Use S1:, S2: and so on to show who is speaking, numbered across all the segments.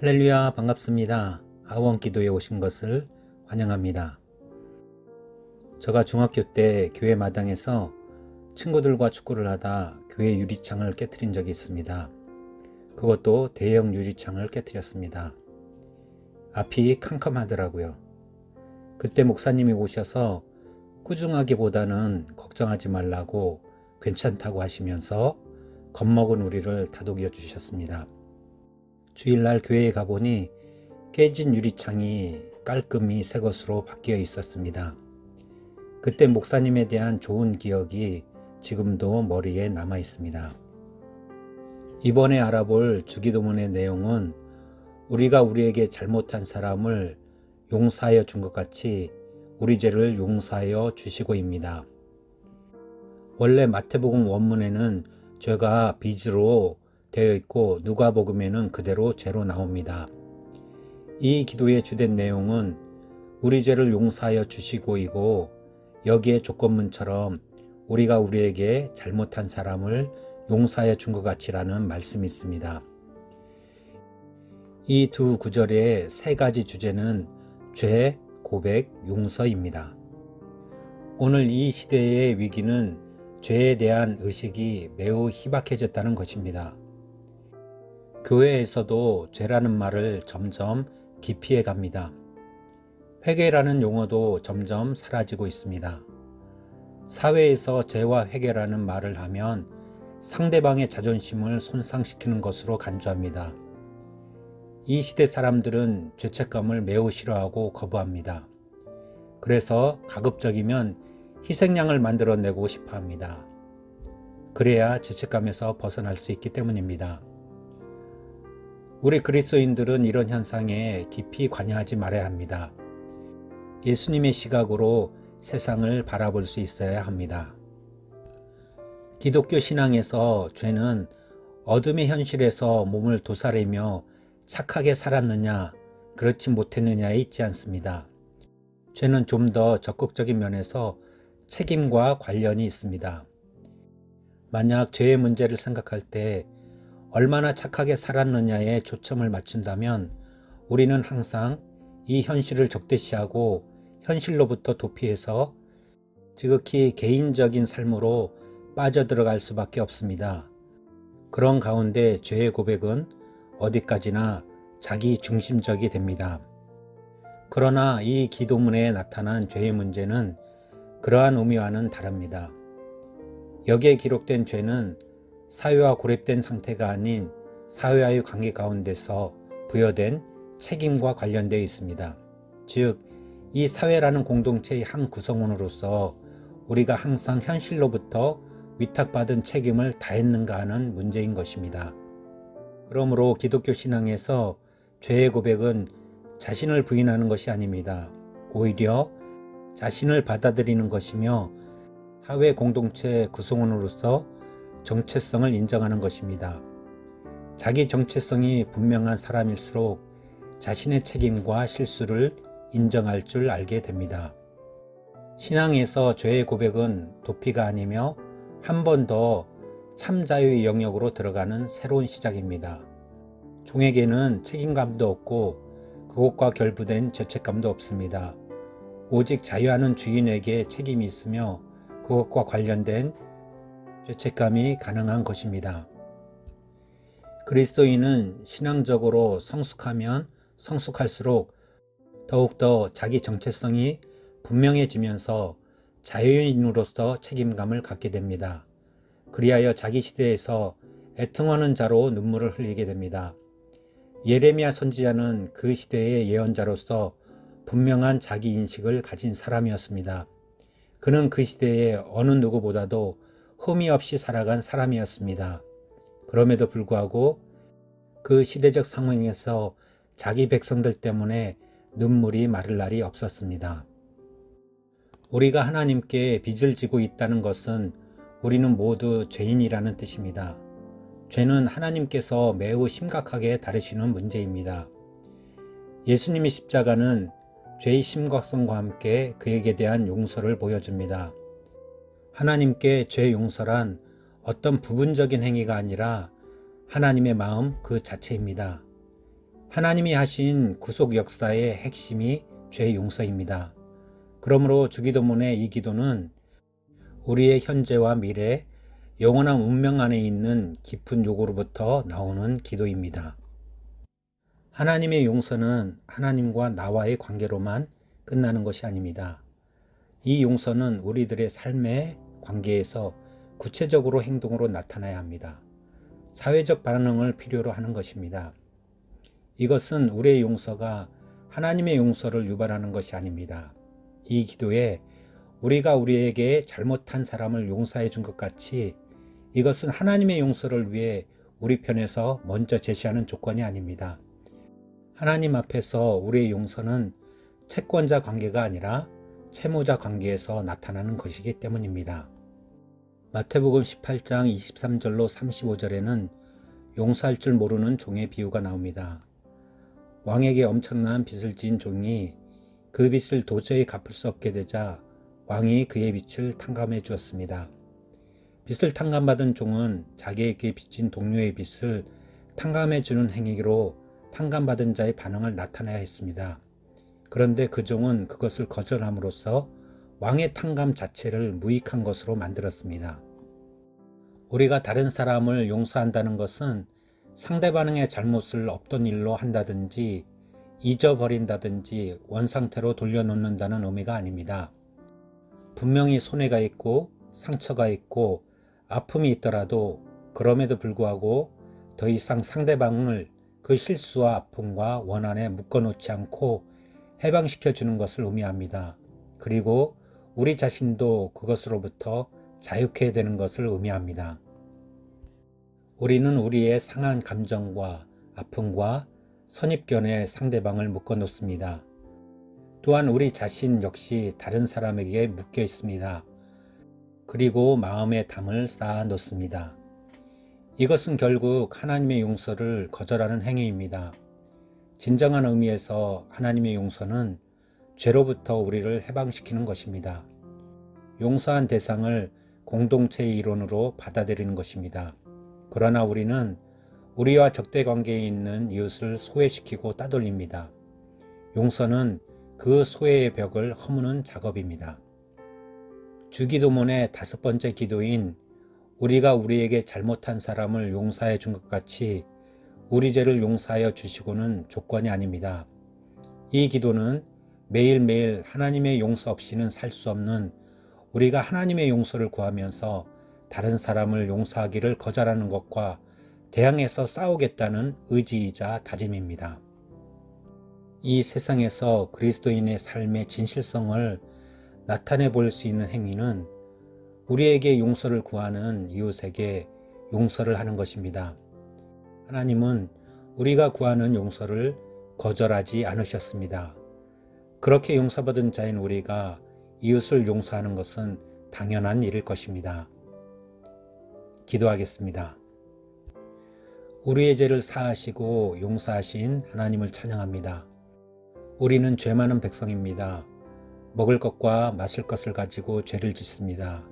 S1: 할렐루야, 반갑습니다. 하원기도에 오신 것을 환영합니다. 제가 중학교 때 교회 마당에서 친구들과 축구를 하다 교회 유리창을 깨트린 적이 있습니다. 그것도 대형 유리창을 깨트렸습니다. 앞이 캄캄하더라고요. 그때 목사님이 오셔서 꾸중하기보다는 걱정하지 말라고 괜찮다고 하시면서 겁먹은 우리를 다독여 주셨습니다. 주일날 교회에 가보니 깨진 유리창이 깔끔히 새 것으로 바뀌어 있었습니다. 그때 목사님에 대한 좋은 기억이 지금도 머리에 남아 있습니다. 이번에 알아볼 주기도문의 내용은 우리가 우리에게 잘못한 사람을 용서하여 준 것 같이 우리 죄를 용서하여 주시고입니다. 원래 마태복음 원문에는 죄가 빚으로 되어 있고 누가복음에는 그대로 죄로 나옵니다. 이 기도의 주된 내용은 우리 죄를 용서하여 주시고이고 여기에 조건문처럼 우리가 우리에게 잘못한 사람을 용서하여 준 것 같이라는 말씀이 있습니다. 이 두 구절의 세 가지 주제는 죄, 고백, 용서입니다. 오늘 이 시대의 위기는 죄에 대한 의식이 매우 희박해졌다는 것입니다. 교회에서도 죄라는 말을 점점 기피해 갑니다. 회개라는 용어도 점점 사라지고 있습니다. 사회에서 죄와 회개라는 말을 하면 상대방의 자존심을 손상시키는 것으로 간주합니다. 이 시대 사람들은 죄책감을 매우 싫어하고 거부합니다. 그래서 가급적이면 희생양을 만들어내고 싶어 합니다. 그래야 죄책감에서 벗어날 수 있기 때문입니다. 우리 그리스도인들은 이런 현상에 깊이 관여하지 말아야 합니다. 예수님의 시각으로 세상을 바라볼 수 있어야 합니다. 기독교 신앙에서 죄는 어둠의 현실에서 몸을 도사리며 착하게 살았느냐, 그렇지 못했느냐에 있지 않습니다. 죄는 좀 더 적극적인 면에서 책임과 관련이 있습니다. 만약 죄의 문제를 생각할 때 얼마나 착하게 살았느냐에 초점을 맞춘다면 우리는 항상 이 현실을 적대시하고 현실로부터 도피해서 지극히 개인적인 삶으로 빠져들어갈 수밖에 없습니다. 그런 가운데 죄의 고백은 어디까지나 자기 중심적이 됩니다. 그러나 이 기도문에 나타난 죄의 문제는 그러한 의미와는 다릅니다. 여기에 기록된 죄는 사회와 고립된 상태가 아닌 사회와의 관계 가운데서 부여된 책임과 관련되어 있습니다. 즉, 이 사회라는 공동체의 한 구성원으로서 우리가 항상 현실로부터 위탁받은 책임을 다했는가 하는 문제인 것입니다. 그러므로 기독교 신앙에서 죄의 고백은 자신을 부인하는 것이 아닙니다. 오히려 자신을 받아들이는 것이며 사회 공동체 구성원으로서 정체성을 인정하는 것입니다. 자기 정체성이 분명한 사람일수록 자신의 책임과 실수를 인정할 줄 알게 됩니다. 신앙에서 죄의 고백은 도피가 아니며 한 번 더 참자유의 영역으로 들어가는 새로운 시작입니다. 종에게는 책임감도 없고 그것과 결부된 죄책감도 없습니다. 오직 자유하는 주인에게 책임이 있으며 그것과 관련된 죄책감이 가능한 것입니다. 그리스도인은 신앙적으로 성숙하면 성숙할수록 더욱더 자기 정체성이 분명해지면서 자유인으로서 책임감을 갖게 됩니다. 그리하여 자기 시대에서 애통하는 자로 눈물을 흘리게 됩니다. 예레미야 선지자는 그 시대의 예언자로서 분명한 자기 인식을 가진 사람이었습니다. 그는 그 시대의 어느 누구보다도 흠이 없이 살아간 사람이었습니다. 그럼에도 불구하고 그 시대적 상황에서 자기 백성들 때문에 눈물이 마를 날이 없었습니다. 우리가 하나님께 빚을 지고 있다는 것은 우리는 모두 죄인이라는 뜻입니다. 죄는 하나님께서 매우 심각하게 다루시는 문제입니다. 예수님의 십자가는 죄의 심각성과 함께 그에게 대한 용서를 보여줍니다. 하나님께 죄 용서란 어떤 부분적인 행위가 아니라 하나님의 마음 그 자체입니다. 하나님이 하신 구속 역사의 핵심이 죄 용서입니다. 그러므로 주기도문의 이 기도는 우리의 현재와 미래, 영원한 운명 안에 있는 깊은 요구로부터 나오는 기도입니다. 하나님의 용서는 하나님과 나와의 관계로만 끝나는 것이 아닙니다. 이 용서는 우리들의 삶의 관계에서 구체적으로 행동으로 나타나야 합니다. 사회적 반응을 필요로 하는 것입니다. 이것은 우리의 용서가 하나님의 용서를 유발하는 것이 아닙니다. 이 기도에 우리가 우리에게 잘못한 사람을 용서해 준 것 같이 이것은 하나님의 용서를 위해 우리 편에서 먼저 제시하는 조건이 아닙니다. 하나님 앞에서 우리의 용서는 채권자 관계가 아니라 채무자 관계에서 나타나는 것이기 때문입니다. 마태복음 18장 23절로 35절에는 용서할 줄 모르는 종의 비유가 나옵니다. 왕에게 엄청난 빚을 진 종이 그 빚을 도저히 갚을 수 없게 되자 왕이 그의 빚을 탕감해 주었습니다. 빚을 탕감받은 종은 자기에게 빚진 동료의 빚을 탕감해 주는 행위로 탕감받은 자의 반응을 나타내야 했습니다. 그런데 그 종은 그것을 거절함으로써 왕의 탕감 자체를 무익한 것으로 만들었습니다. 우리가 다른 사람을 용서한다는 것은 상대방의 잘못을 없던 일로 한다든지 잊어버린다든지 원상태로 돌려놓는다는 의미가 아닙니다. 분명히 손해가 있고 상처가 있고 아픔이 있더라도 그럼에도 불구하고 더 이상 상대방을 그 실수와 아픔과 원한에 묶어놓지 않고 해방시켜 주는 것을 의미합니다. 그리고 우리 자신도 그것으로부터 자유케 되는 것을 의미합니다. 우리는 우리의 상한 감정과 아픔과 선입견에 상대방을 묶어놓습니다. 또한 우리 자신 역시 다른 사람에게 묶여 있습니다. 그리고 마음의 담을 쌓아 놓습니다. 이것은 결국 하나님의 용서를 거절하는 행위입니다. 진정한 의미에서 하나님의 용서는 죄로부터 우리를 해방시키는 것입니다. 용서한 대상을 공동체의 일원으로 받아들이는 것입니다. 그러나 우리는 우리와 적대 관계에 있는 이웃을 소외시키고 따돌립니다. 용서는 그 소외의 벽을 허무는 작업입니다. 주기도문의 5번째 기도인 우리가 우리에게 잘못한 사람을 용서해 준 것 같이 우리 죄를 용서하여 주시고는 조건이 아닙니다. 이 기도는 매일매일 하나님의 용서 없이는 살 수 없는 우리가 하나님의 용서를 구하면서 다른 사람을 용서하기를 거절하는 것과 대항해서 싸우겠다는 의지이자 다짐입니다. 이 세상에서 그리스도인의 삶의 진실성을 나타내 볼 수 있는 행위는 우리에게 용서를 구하는 이웃에게 용서를 하는 것입니다. 하나님은 우리가 구하는 용서를 거절하지 않으셨습니다. 그렇게 용서받은 자인 우리가 이웃을 용서하는 것은 당연한 일일 것입니다. 기도하겠습니다. 우리의 죄를 사하시고 용서하신 하나님을 찬양합니다. 우리는 죄 많은 백성입니다. 먹을 것과 마실 것을 가지고 죄를 짓습니다.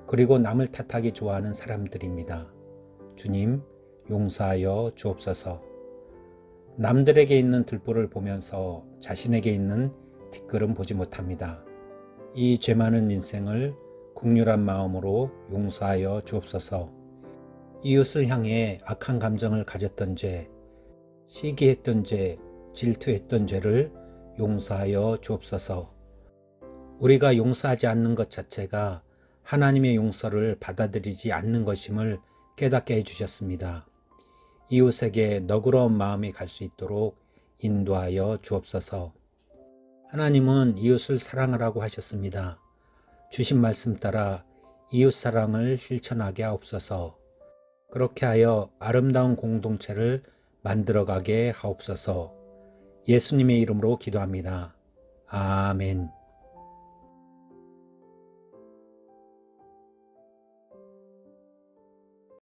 S1: 그리고 남을 탓하기 좋아하는 사람들입니다. 주님, 용서하여 주옵소서. 남들에게 있는 들보를 보면서 자신에게 있는 티끌은 보지 못합니다. 이 죄 많은 인생을 긍휼한 마음으로 용서하여 주옵소서. 이웃을 향해 악한 감정을 가졌던 죄, 시기했던 죄, 질투했던 죄를 용서하여 주옵소서. 우리가 용서하지 않는 것 자체가 하나님의 용서를 받아들이지 않는 것임을 깨닫게 해주셨습니다. 이웃에게 너그러운 마음이 갈 수 있도록 인도하여 주옵소서. 하나님은 이웃을 사랑하라고 하셨습니다. 주신 말씀 따라 이웃 사랑을 실천하게 하옵소서. 그렇게 하여 아름다운 공동체를 만들어가게 하옵소서. 예수님의 이름으로 기도합니다. 아멘.